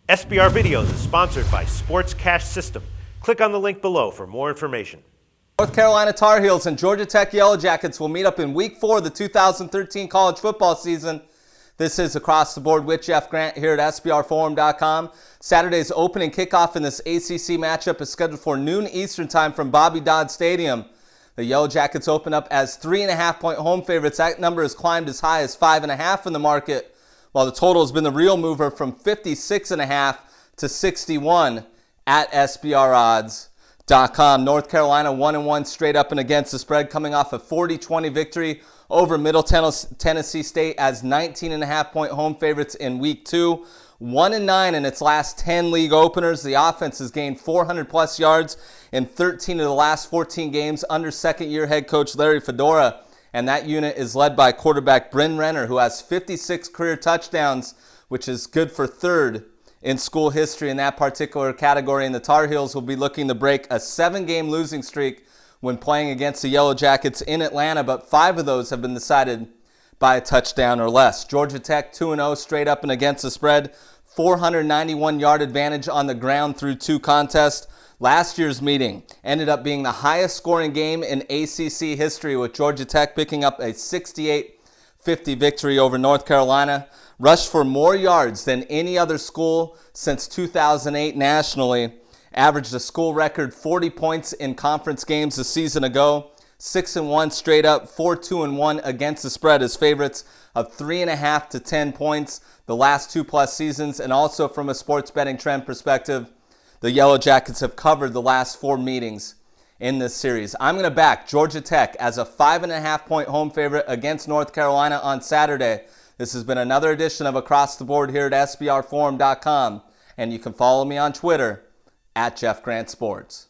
SBR Videos is sponsored by Sports Cash System. Click on the link below for more information. North Carolina Tar Heels and Georgia Tech Yellow Jackets will meet up in Week 4 of the 2013 college football season. This is Across the Board with Jeff Grant here at SBRforum.com. Saturday's opening kickoff in this ACC matchup is scheduled for noon Eastern time from Bobby Dodd Stadium. The Yellow Jackets open up as 3.5-point home favorites. That number has climbed as high as 5.5 in the market, while the total has been the real mover from 56.5 to 61 at SBRodds.com. North Carolina 1-1 straight up and against the spread, coming off a 40-20 victory over Middle Tennessee State as 19.5-point home favorites in Week 2. 1-9 in its last 10 league openers. The offense has gained 400-plus yards in 13 of the last 14 games under second-year head coach Larry Fedora. And that unit is led by quarterback Bryn Renner, who has 56 career touchdowns, which is good for third in school history in that particular category. And the Tar Heels will be looking to break a 7-game losing streak when playing against the Yellow Jackets in Atlanta, but 5 of those have been decided by a touchdown or less. Georgia Tech 2-0 straight up and against the spread, 491-yard advantage on the ground through 2 contests. Last year's meeting ended up being the highest scoring game in ACC history, with Georgia Tech picking up a 68-50 victory over North Carolina. Rushed for more yards than any other school since 2008 nationally. Averaged a school record 40 points in conference games a season ago. 6-1 straight up, 4-2-1 against the spread as favorites of 3.5 to 10 points the last 2+ seasons. And also from a sports betting trend perspective, the Yellow Jackets have covered the last 4 meetings in this series. I'm going to back Georgia Tech as a 5.5-point home favorite against North Carolina on Saturday. This has been another edition of Across the Board here at SBRforum.com, and you can follow me on Twitter at Jeff Grant Sports.